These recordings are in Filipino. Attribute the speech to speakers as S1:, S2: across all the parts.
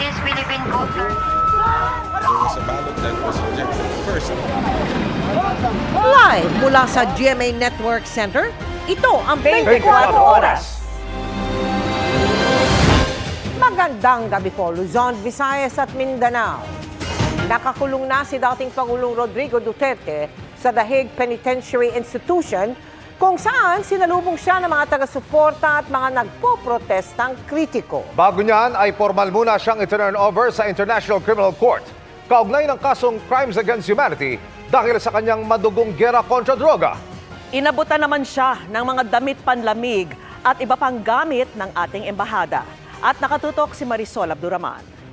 S1: is Philippine voters.
S2: It's a ballot that was rejected first.
S3: Live mula sa GMA Network Center, ito ang 24 Oras. Magandang gabi po, Luzon, Visayas at Mindanao. Nakakulong na si dating Pangulong Rodrigo Duterte sa The Hague Penitentiary Institution kung saan sinalubong siya ng mga taga-suporta at mga nagpo-protestang kritiko.
S4: Bago niyan ay formal muna siyang iturn over sa International Criminal Court kaugnay ng kasong Crimes Against Humanity dahil sa kanyang madugong gera kontra droga.
S5: Inabutan naman siya ng mga damit panlamig at iba pang gamit ng ating embahada. At nakatutok si Marisol Abduraman.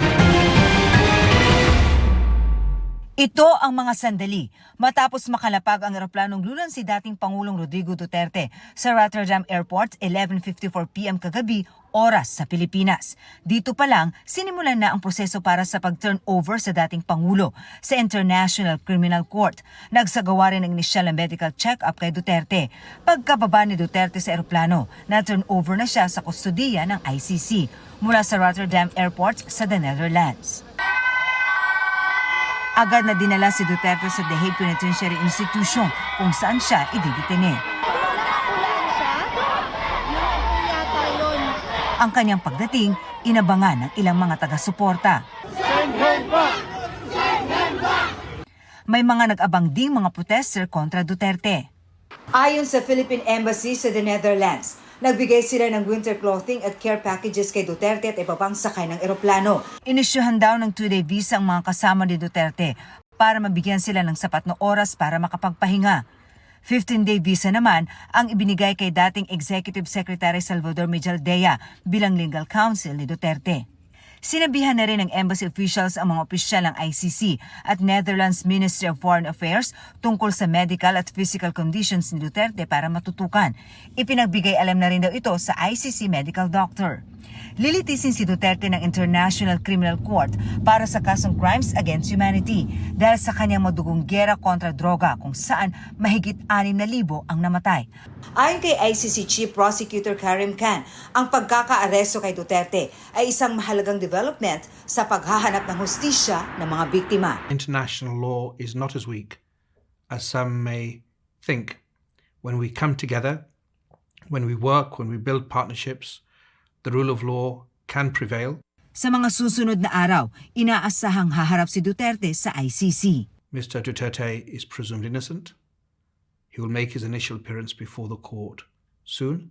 S6: Ito ang mga sandali matapos makalapag ang eroplanong lulan si dating Pangulong Rodrigo Duterte sa Rotterdam Airport 11:54 p.m. kagabi, oras sa Pilipinas. Dito pa lang, sinimulan na ang proseso para sa pag-turn over sa dating Pangulo sa International Criminal Court. Nagsagawa rin ng inisyal na medical check-up kay Duterte. Pagkababa ni Duterte sa eroplano, na-turn over na siya sa kustodiya ng ICC mula sa Rotterdam Airport sa the Netherlands. Agad na dinala si Duterte sa The Hague Penitentiary Institution kung saan siya ididetine. Ang kanyang pagdating, inabangan ng ilang mga taga-suporta. May mga nag-abang ding mga protester kontra Duterte. Ayon sa Philippine Embassy sa the Netherlands, nagbigay sila ng winter clothing at care packages kay Duterte at iba pang sakay ng eroplano. Inisyuhan daw ng 2-day visa ang mga kasama ni Duterte para mabigyan sila ng sapat na oras para makapagpahinga. 15-day visa naman ang ibinigay kay dating Executive Secretary Salvador Mejaldea bilang legal counsel ni Duterte. Sinabihan na rin ng embassy officials ang mga opisyal ng ICC at Netherlands Ministry of Foreign Affairs tungkol sa medical at physical conditions ni Duterte para matutukan. Ipinagbigay alam na rin daw ito sa ICC medical doctor. Lilitisin si Duterte ng International Criminal Court para sa kasong Crimes Against Humanity dahil sa kanyang madugong gera kontra droga kung saan mahigit 6,000 ang namatay. Ayon kay ICC Chief Prosecutor Karim Khan, ang pagkakaaresto kay Duterte ay isang mahalagang development sa paghahanap ng hustisya ng mga biktima.
S7: International law is not as weak as some may think. When we come together, when we work, when we build partnerships, the rule of law can prevail.
S6: Sa mga susunod na araw, inaasahang haharap si Duterte sa ICC.
S7: Mr. Duterte is presumed innocent. He will make his initial appearance before the court soon.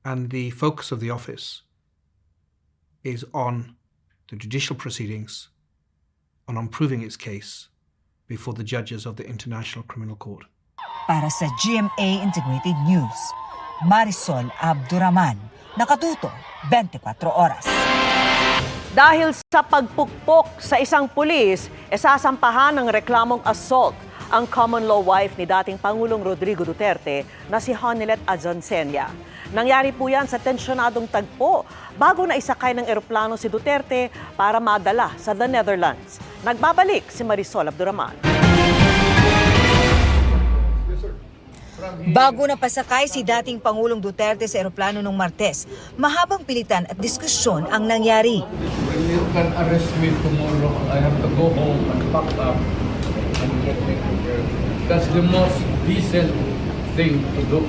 S7: And the focus of the office is on the judicial proceedings, on proving its case before the judges of the International Criminal Court.
S6: Para sa GMA Integrated News, Marisol Abduraman, nakatuto 24 oras.
S5: Dahil sa pagpukpok sa isang pulis, sasampahan ng reklamong assault ang common law wife ni dating Pangulong Rodrigo Duterte na si Hanilet Azancenia. Nangyari po yan sa tensyonadong tagpo bago na isakay ng eroplano si Duterte para madala sa the Netherlands. Nagbabalik si Marisol Abduraman.
S6: Bago na pasakay si dating Pangulong Duterte sa eroplano nung Martes, mahabang pilitan at diskusyon ang nangyari.
S8: When you can arrest me tomorrow, I have to go home and pack up and get me prepared. That's the most decent thing to do.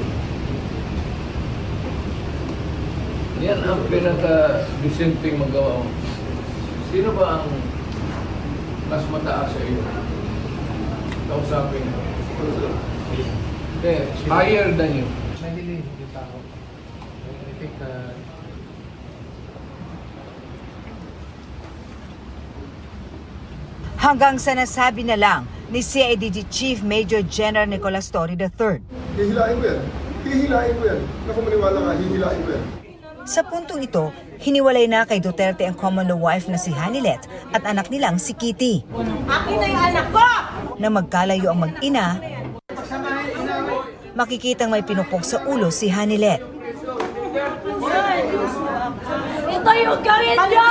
S8: Yan ang pinaka-decent thing magawa mo. Sino ba ang mas mataas sa iyo? Kausapin mo. Okay, higher than you.
S9: Nahili yung tao. I think
S6: Hanggang sa nasabi na lang ni CIDG Chief Major General Nicolas Torre III.
S10: Hihilain ko yan. Hihilain ko yan. Naku, maniwala ka, hihilain ko yan.
S6: Sa puntong ito, hiniwalay na kay Duterte ang common law wife na si Hanilet at anak nilang si Kitty.
S3: Akin na yung anak ko!
S6: Na magkalayo ang mag-ina, makikitang may pinupok sa ulo si Hanilet.
S3: Ito yung gawin niyo!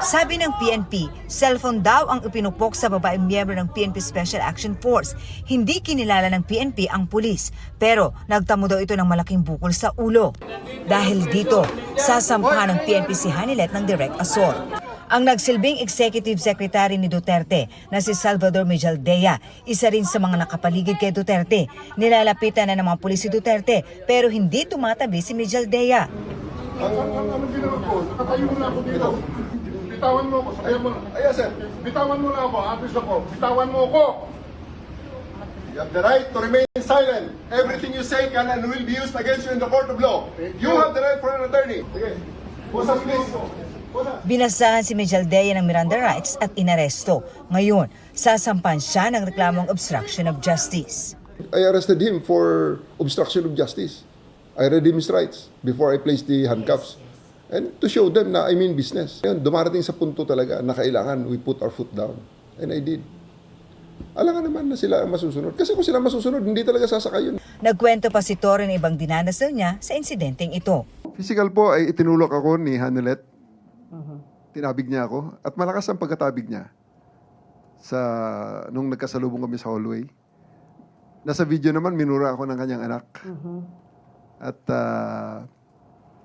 S6: Sabi ng PNP, cellphone daw ang ipinupok sa babaeng miyembro ng PNP Special Action Force. Hindi kinilala ng PNP ang pulis, pero nagtamo daw ito ng malaking bukol sa ulo. Dahil dito, sasampahan ng PNP si Hanilet ng direct assault. Ang nagsilbing Executive Secretary ni Duterte na si Salvador Mejaldea, isa rin sa mga nakapaligid kay Duterte. Nilalapitan na ng mga pulis si Duterte pero hindi tumatabi si Mejaldea.
S10: Ang ginawa ko, nakatayo na ako dito. Bitawan mo ako. Ayaw mo na. Ayaw, sir. Bitawan mo na ako. Apis ako. Bitawan mo ako. You have the right to remain silent. Everything you say can and will be used against you in the court of law. You have the right for an attorney. Sige. Pusas, please.
S6: Binasahan si Mejaldea ng Miranda rights at inaresto. Ngayon, sasampan siya ng reklamong obstruction of justice.
S10: I arrested him for obstruction of justice. I read him his rights before I placed the handcuffs. And to show them na I mean business. Yan, dumarating sa punto talaga na kailangan we put our foot down. And I did. Alangan naman na sila ang masusunod. Kasi kung sila masusunod, hindi talaga sasakay yun.
S6: Nagkwento pa si Torre ng ibang dinanasaw niya sa insidenteng ito.
S10: Physical po ay itinulak ako ni Hanilet. Tinabig niya ako. At malakas ang pagkatabig niya nung nagkasalubong kami sa hallway. Nasa video naman, minura ako ng kanyang anak. At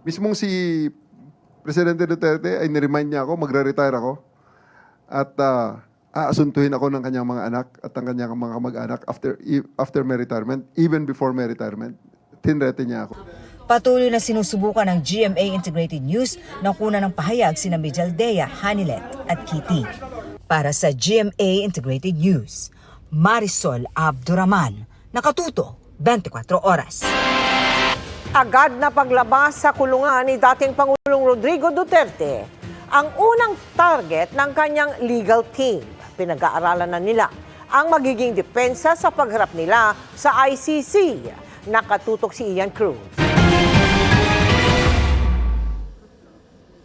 S10: mismong si Presidente Duterte ay niremind niya ako, magre-retire ako. At aasuntuhin ako ng kanyang mga anak at ang kanyang mga kamag-anak after my retirement, even before my retirement. Tinrete niya ako.
S6: Patuloy na sinusubukan ng GMA Integrated News na kuna ng pahayag sina Mejaldea, Hanilet at Kitty. Para sa GMA Integrated News, Marisol Abduraman, Nakatuto, 24 Oras.
S3: Agad na paglabas sa kulungan ni dating Pangulong Rodrigo Duterte ang unang target ng kanyang legal team. Pinag-aaralan na nila ang magiging depensa sa pagharap nila sa ICC. Nakatutok si Ian Cruz.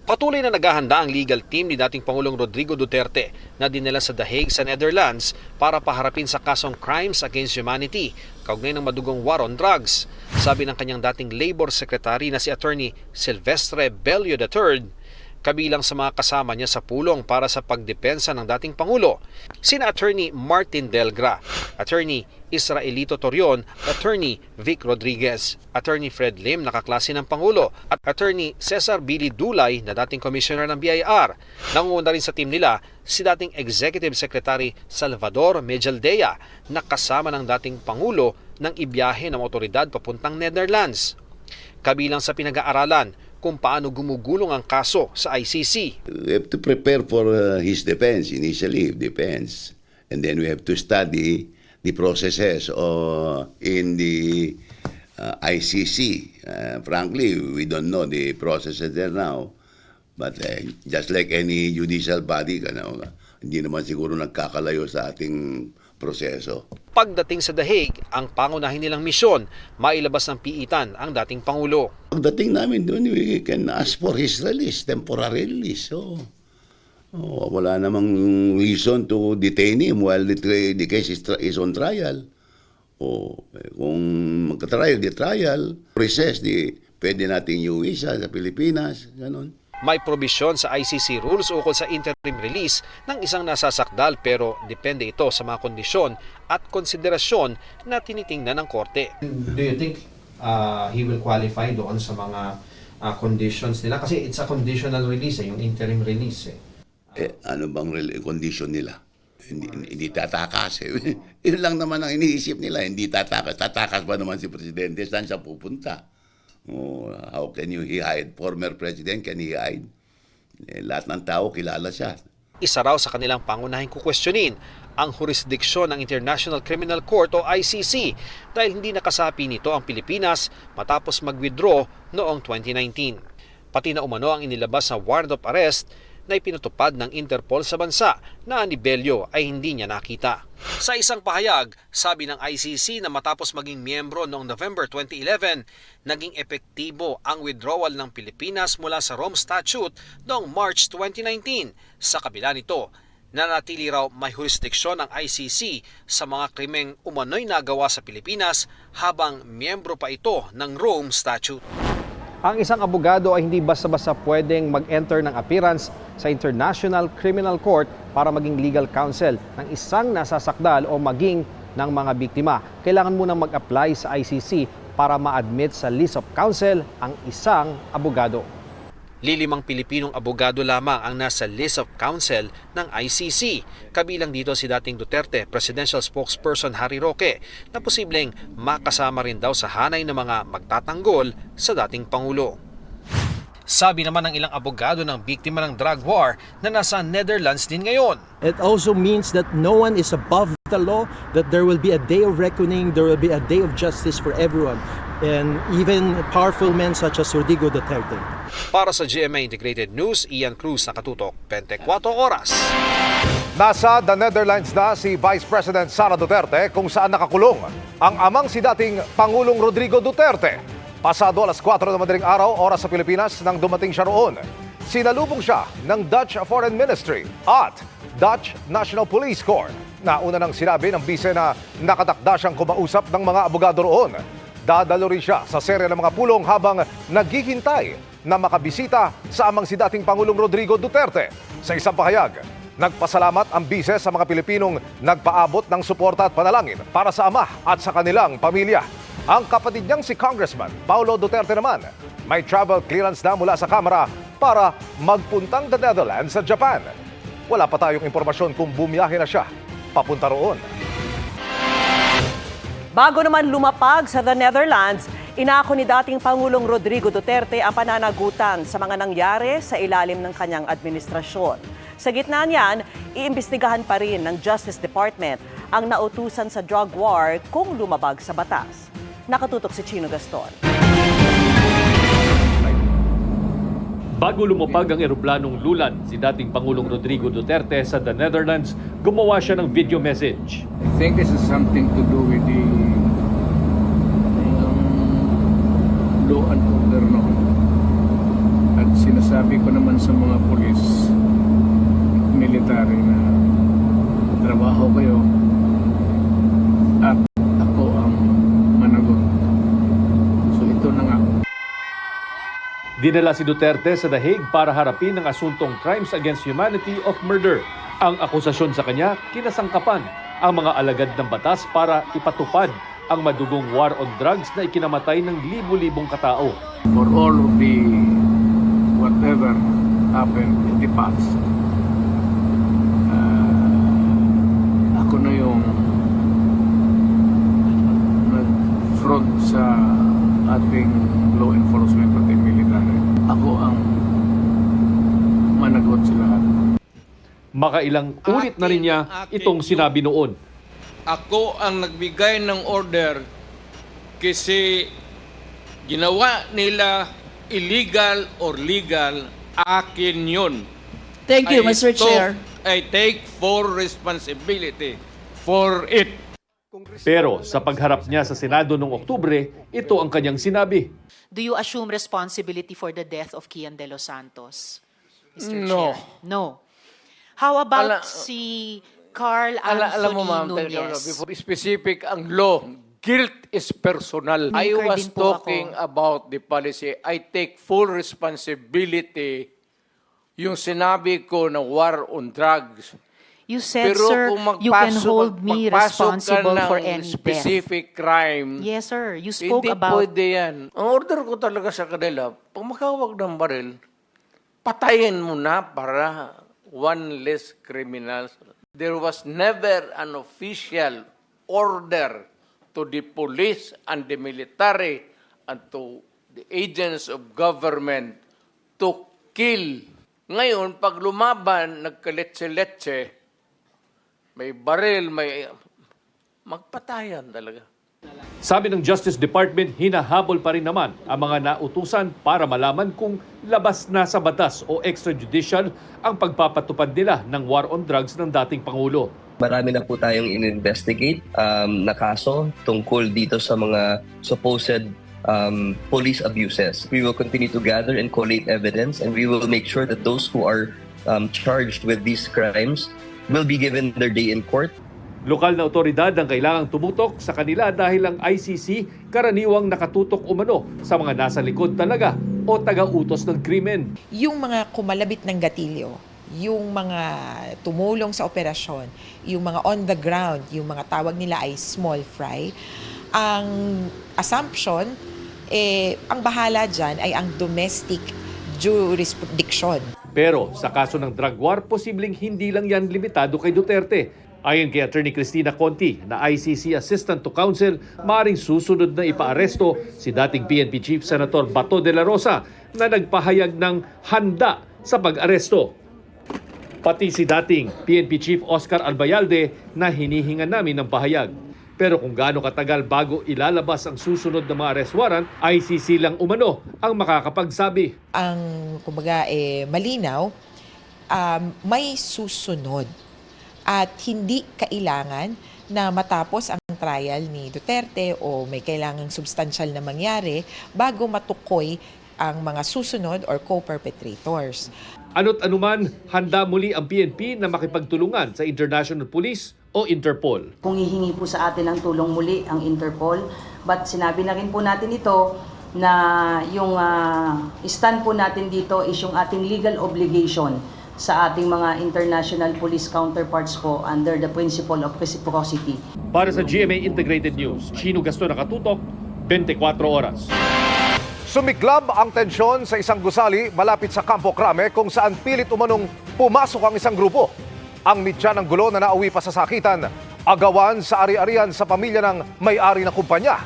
S1: Patuloy na naghahanda ang legal team ni dating Pangulong Rodrigo Duterte na dinala sa The Hague sa Netherlands para paharapin sa kasong crimes against humanity kaugnay ng madugong war on drugs. Sabi ng kanyang dating Labor Secretary na si Attorney Silvestre Bello III, kabilang sa mga kasama niya sa pulong para sa pagdepensa ng dating Pangulo, sina Attorney Martin Delgra, Attorney Israelito Torion, Attorney Vic Rodriguez, Attorney Fred Lim na kaklase ng Pangulo, at Attorney Cesar Billy Dulay na dating Commissioner ng BIR. Nangunguna rin sa team nila si dating Executive Secretary Salvador Mejaldea na kasama ng dating Pangulo nang ibiyahe ng otoridad papuntang Netherlands. Kabilang sa pinag-aaralan kung paano gumugulong ang kaso sa ICC.
S11: We have to prepare for his defense, initially defense. And then we have to study the processes in the ICC. Frankly, we don't know the processes there now. But just like any judicial body, hindi naman siguro nagkakalayo sa ating proseso.
S1: Pagdating sa The Hague, ang pangunahin nilang misyon, mailabas ng piitan ang dating Pangulo.
S11: Pagdating namin doon, we can ask for his release, temporary release. So, wala namang reason to detain him while the case is on trial. Kung magka-trial, di trial, recess, pwede nating iuwi siya sa Pilipinas, gano'n.
S1: May probisyon sa ICC rules ukol sa interim release ng isang nasasakdal pero depende ito sa mga kondisyon at konsiderasyon na tinitingnan ng korte.
S12: Do you think he will qualify doon sa mga conditions nila? Kasi it's a conditional release, yung interim release.
S11: Ano bang condition nila? Hindi tatakas. Yun lang naman ang iniisip nila, hindi tatakas. Tatakas ba naman si Presidente? Saan siya pupunta? How can you hide? Former President, can he hide? Lahat ng tao kilala siya.
S1: Isa raw sa kanilang pangunahing kukwestiyonin ang jurisdiksyon ng International Criminal Court o ICC dahil hindi nakasapi nito ang Pilipinas matapos mag-withdraw noong 2019. Pati na umano ang inilabas na warrant of arrest na ipinatupad ng Interpol sa bansa na ni Bello ay hindi niya nakita. Sa isang pahayag, sabi ng ICC na matapos maging miyembro noong November 2011, naging epektibo ang withdrawal ng Pilipinas mula sa Rome Statute noong March 2019. Sa kabila nito, nanatili raw may jurisdiksyon ng ICC sa mga krimeng umano'y nagawa sa Pilipinas habang miyembro pa ito ng Rome Statute. Ang isang abogado ay hindi basta-basta pwedeng mag-enter ng appearance sa International Criminal Court para maging legal counsel ng isang nasasakdal o maging ng mga biktima. Kailangan munang mag-apply sa ICC para ma-admit sa list of counsel ang isang abogado. Lilimang Pilipinong abogado lamang ang nasa list of counsel ng ICC. Kabilang dito si dating Duterte Presidential Spokesperson Harry Roque na posibleng makasama rin daw sa hanay ng mga magtatanggol sa dating Pangulo. Sabi naman ng ilang abogado ng biktima ng drug war na nasa Netherlands din ngayon.
S13: It also means that no one is above the law, that there will be a day of reckoning, there will be a day of justice for everyone, and even powerful men such as Rodrigo Duterte.
S1: Para sa GMA Integrated News, Ian Cruz, nakatutok 24 oras.
S4: Nasa the Netherlands na si Vice President Sara Duterte kung saan nakakulong ang amang si dating Pangulong Rodrigo Duterte. Pasado alas 4 ng madaling araw, oras sa Pilipinas, nang dumating siya roon. Sinalubong siya ng Dutch Foreign Ministry at Dutch National Police Corps. Nauna nang sinabi ng bise na nakatakda siyang kumausap ng mga abogado roon. Dadalo rin siya sa serya ng mga pulong habang naghihintay na makabisita sa amang si dating Pangulong Rodrigo Duterte. Sa isang pahayag, nagpasalamat ang bise sa mga Pilipinong nagpaabot ng suporta at panalangin para sa ama at sa kanilang pamilya. Ang kapatid niyang si Congressman Paulo Duterte naman, may travel clearance na mula sa Kamara para magpuntang the Netherlands sa Japan. Wala pa tayong impormasyon kung bumiyahe na siya papunta roon.
S5: Bago naman lumapag sa the Netherlands, inako ni dating Pangulong Rodrigo Duterte ang pananagutan sa mga nangyari sa ilalim ng kanyang administrasyon. Sa gitna niyan, iimbestigahan pa rin ng Justice Department ang nautusan sa drug war kung lumabag sa batas. Nakatutok si Chino Gaston.
S14: Bago lumapag ang eroplanong lulan, si dating Pangulong Rodrigo Duterte sa the Netherlands, gumawa siya ng video message.
S8: I think this is something to do with the law and order noon. At sinasabi ko naman sa mga pulis, military na trabaho kayo at ako ang managot. So ito na nga.
S14: Dinala si Duterte sa The Hague para harapin ang asuntong Crimes Against Humanity of Murder. Ang akusasyon sa kanya, kinasangkapan ang mga alagad ng batas para ipatupad ang madugong war on drugs na ikinamatay ng libu-libong katao.
S8: For all of the whatever happened in the past, ako na yung nag-front sa ating law enforcement at military. Ako ang managot sila.
S14: Makailang ulit na rin niya itong sinabi noon.
S8: Ako ang nagbigay ng order kasi ginawa nila illegal or legal, akin yun.
S15: Thank you, Mr. Chair.
S8: I take full responsibility for it.
S14: Pero sa pagharap niya sa Senado noong Oktubre, ito ang kanyang sinabi.
S15: Do you assume responsibility for the death of Kian De Los Santos, Mr.
S8: No.
S15: Chair? No. How about si Carl Anthony
S8: alam mo, ma'am,
S15: Nunez?
S8: before specific ang law, guilt is personal. I
S15: Maker
S8: was
S15: din po
S8: talking
S15: ako.
S8: about the policy. I take full responsibility yung sinabi ko na war on drugs.
S15: You said,
S8: Pero
S15: sir,
S8: kung
S15: you can hold me responsible for any death.
S8: specific crime,
S15: Yes, sir. You spoke
S8: hindi
S15: about...
S8: pwede yan. Ang order ko talaga sa kanila, pag makawag ng baril, patayin mo na para one less criminals. There was never an official order to the police and the military and to the agents of government to kill. Ngayon, pag lumaban, nagkaletse-letse, may baril, may magpatayan talaga.
S14: Sabi ng Justice Department, hinahabol pa rin naman ang mga nautusan para malaman kung labas na sa batas o extrajudicial ang pagpapatupad nila ng war on drugs ng dating Pangulo.
S16: Marami na po tayong in-investigate na kaso tungkol dito sa mga supposed police abuses. We will continue to gather and collate evidence, and we will make sure that those who are charged with these crimes will be given their day in court.
S14: Lokal na otoridad ang kailangang tumutok sa kanila dahil ang ICC karaniwang nakatutok umano sa mga nasa likod talaga o taga-utos ng krimen.
S17: Yung mga kumalabit ng gatilyo, yung mga tumulong sa operasyon, yung mga on the ground, yung mga tawag nila ay small fry, ang assumption, ang bahala dyan ay ang domestic jurisdiction.
S14: Pero sa kaso ng drug war, posibleng hindi lang yan limitado kay Duterte. Ayon kay Attorney Cristina Conti na ICC Assistant to Counsel, maring susunod na ipaaresto si dating PNP Chief Senator Bato de la Rosa na nagpahayag ng handa sa pag-aresto. Pati si dating PNP Chief Oscar Albayalde na hinihingan namin ng pahayag. Pero kung gaano katagal bago ilalabas ang susunod na mga arrest warrant, ICC lang umano ang makakapagsabi.
S17: Ang kumbaga malinaw, may susunod at hindi kailangan na matapos ang trial ni Duterte o may kailangang substansyal na mangyari bago matukoy ang mga susunod or co-perpetrators.
S14: Ano't anuman, handa muli ang PNP na makipagtulungan sa International Police o Interpol.
S18: Kung hihingi po sa atin ng tulong muli ang Interpol, but sinabi na rin po natin ito na yung stand po natin dito is yung ating legal obligation sa ating mga international police counterparts po under the principle of reciprocity.
S14: Para sa GMA Integrated News, Chino Gaston nakatutok, 24 oras.
S4: Sumiklab ang tensyon sa isang gusali malapit sa Campo Crame kung saan pilit umanong pumasok ang isang grupo. Ang mitya ng gulo na nauwi pa sa sakitan, agawan sa ari-arian sa pamilya ng may-ari ng kumpanya.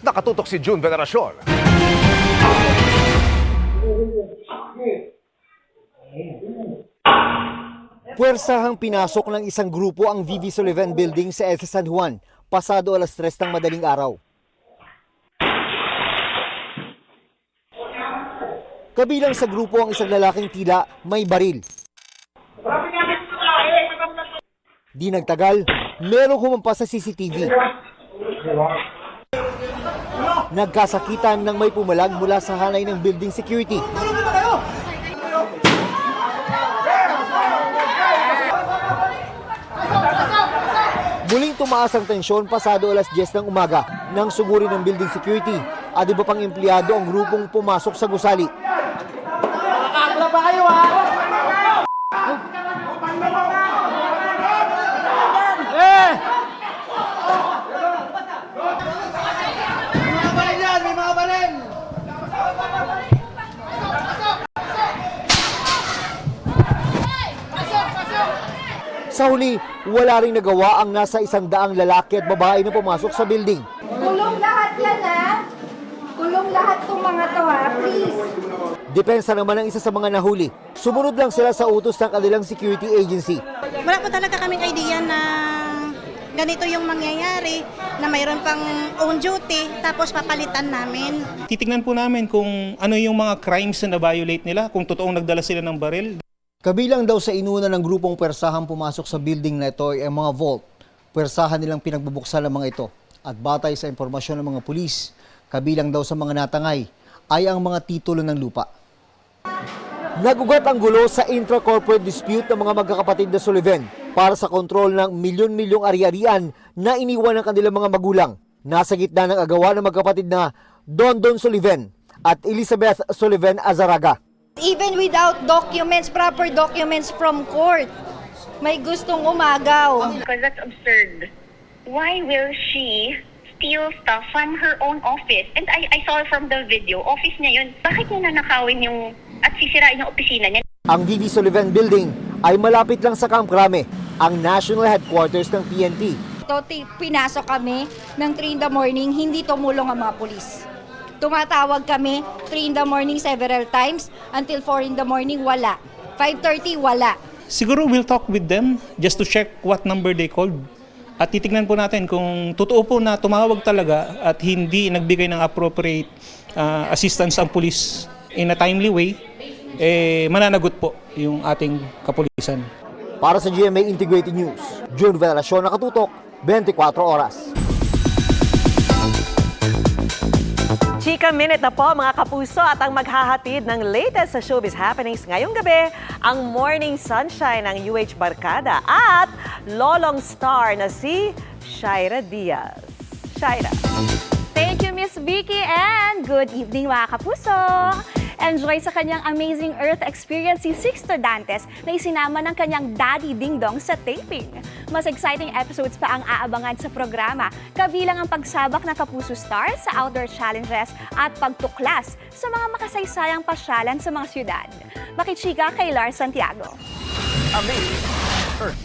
S4: Nakatutok si June Veneracion.
S19: Puwersahang pinasok ng isang grupo ang VV Sullivan Building sa EDSA San Juan, pasado alas 3 ng madaling araw. Kabilang sa grupo ang isang lalaking tila may baril. Di nagtagal, merong humampas sa CCTV. Nagkasakitan nang may pumalag mula sa hanay ng building security. Muling tumaas ang tensyon pasado alas 10 ng umaga nang suguri ng building security at iba pang empleyado ang grupong pumasok sa gusali.
S20: Nakakabla ba kayo ha? May mga baril yan! May mga baril!
S19: Sa huli, wala ring nagawa ang nasa 100 lalaki at babae na pumasok sa building.
S21: Kulong lahat yan ha! Kulong lahat tong mga to ha, please!
S19: Depensa naman ang isa sa mga nahuli. Sumunod lang sila sa utos ng kanilang security agency.
S22: Wala po talaga kaming idea na ganito yung mangyayari, na mayroon pang own duty, tapos papalitan namin.
S23: Titignan po namin kung ano yung mga crimes na na-violate nila, kung totoong nagdala sila ng baril.
S19: Kabilang daw sa inuna ng grupong puwersahang pumasok sa building na ito ay ang mga vault. Puwersahan nilang pinagbubuksan ng mga ito. At batay sa impormasyon ng mga pulis, kabilang daw sa mga natangay ay ang mga titulo ng lupa. Nagugat ang gulo sa intra-corporate dispute ng mga magkakapatid na Sullivan para sa kontrol ng milyon-milyong ari-arian na iniwan ng kanilang mga magulang. Nasa gitna ng agawan ng magkapatid na Don Sullivan at Elizabeth Sullivan Azaraga.
S21: Even without documents, proper documents from court, may gustong umagaw.
S24: Because that's absurd. Why will she steal stuff from her own office? And I saw from the video, office niya yun. Bakit niya nanakawin yung at sisirain yung opisina niya?
S19: Ang VV Sullivan Building ay malapit lang sa Camp Crame, ang national headquarters ng PNP.
S21: Pinasok kami ng 3 in the morning, hindi tumulong ang mga pulis. Tumatawag kami 3 in the morning several times, until 4 in the morning wala. 5:30 wala.
S23: Siguro we'll talk with them just to check what number they called. At titignan po natin kung totoo po na tumawag talaga at hindi nagbigay ng appropriate assistance ang police in a timely way, mananagot po yung ating kapulisan.
S19: Para sa GMA Integrated News, June Veneracion, nakatutok, 24 oras.
S5: Chika Minute na po mga kapuso at ang maghahatid ng latest sa showbiz happenings ngayong gabi, ang Morning Sunshine ng UH Barkada at lolong star na si Shaira Diaz. Shaira.
S25: Thank you, Miss Vicky, and good evening mga kapuso!
S2: Enjoy sa kanyang Amazing Earth experience si Sixto Dantes na isinama ng kanyang daddy Ding Dong sa taping. Mas exciting episodes pa ang aabangan sa programa, kabilang ang pagsabak ng Kapuso Stars sa outdoor challenges at pagtuklas sa mga makasaysayang pasyalan sa mga syudad. Makichika kay Lars Santiago.
S7: Amazing Earth.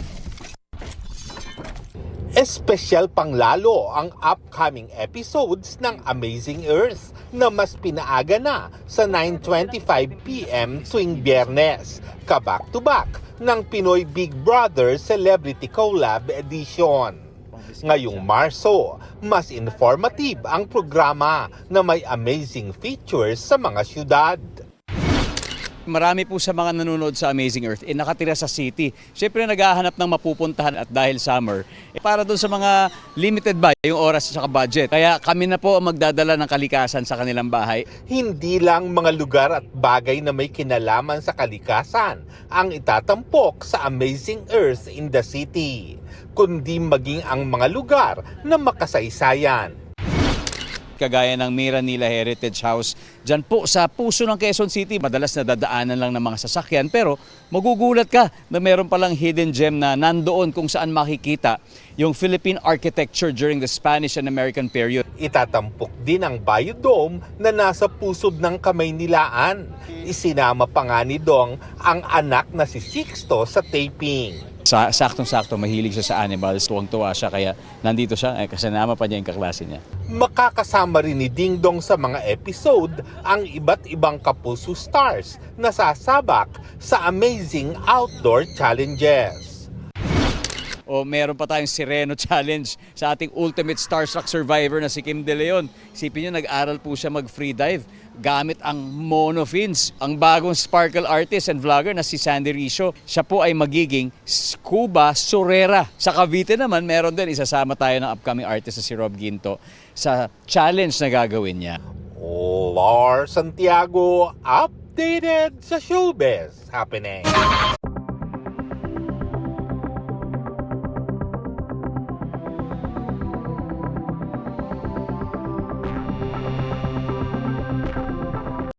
S7: Espesyal pang lalo ang upcoming episodes ng Amazing Earth na mas pinaaga na sa 9:25 p.m. tuwing Biyernes, ka-back-to-back ng Pinoy Big Brother Celebrity Collab Edition. Ngayong Marso, mas informative ang programa na may amazing features sa mga syudad.
S9: Marami po sa mga nanonood sa Amazing Earth nakatira sa city. Siyempre naghahanap ng mapupuntahan at dahil summer, para doon sa mga limited ba yung oras at budget. Kaya kami na po ang magdadala ng kalikasan sa kanilang bahay.
S7: Hindi lang mga lugar at bagay na may kinalaman sa kalikasan ang itatampok sa Amazing Earth in the City, kundi maging ang mga lugar na makasaysayan.
S9: Kagaya ng Miranila Heritage House, dyan po sa puso ng Quezon City, madalas nadadaanan lang ng mga sasakyan, pero magugulat ka na meron palang hidden gem na nandoon kung saan makikita yung Philippine architecture during the Spanish and American period.
S7: Itatampok din ang Biodome na nasa pusod ng Kamaynilaan. Isinama pa nga ni Dong ang anak na si Sixto sa taping.
S9: Saktong-sakto, mahilig siya sa animals. Tuwang-tuwa siya, kaya nandito siya, kasama pa niya yung kaklase niya.
S7: Makakasama rin ni Ding Dong sa mga episode ang iba't ibang Kapuso Stars na sasabak sa amazing outdoor challenges.
S9: O meron pa tayong Sireno Challenge sa ating ultimate starstruck survivor na si Kim De Leon. Isipin nyo, nag-aral po siya mag-freedive gamit ang monofins. Ang bagong sparkle artist and vlogger na si Sandy Ricio, siya po ay magiging scuba surera. Sa Cavite naman, meron din, isasama tayo ng upcoming artist na si Rob Ginto sa challenge na gagawin niya.
S7: Lars Santiago, updated sa showbiz happening.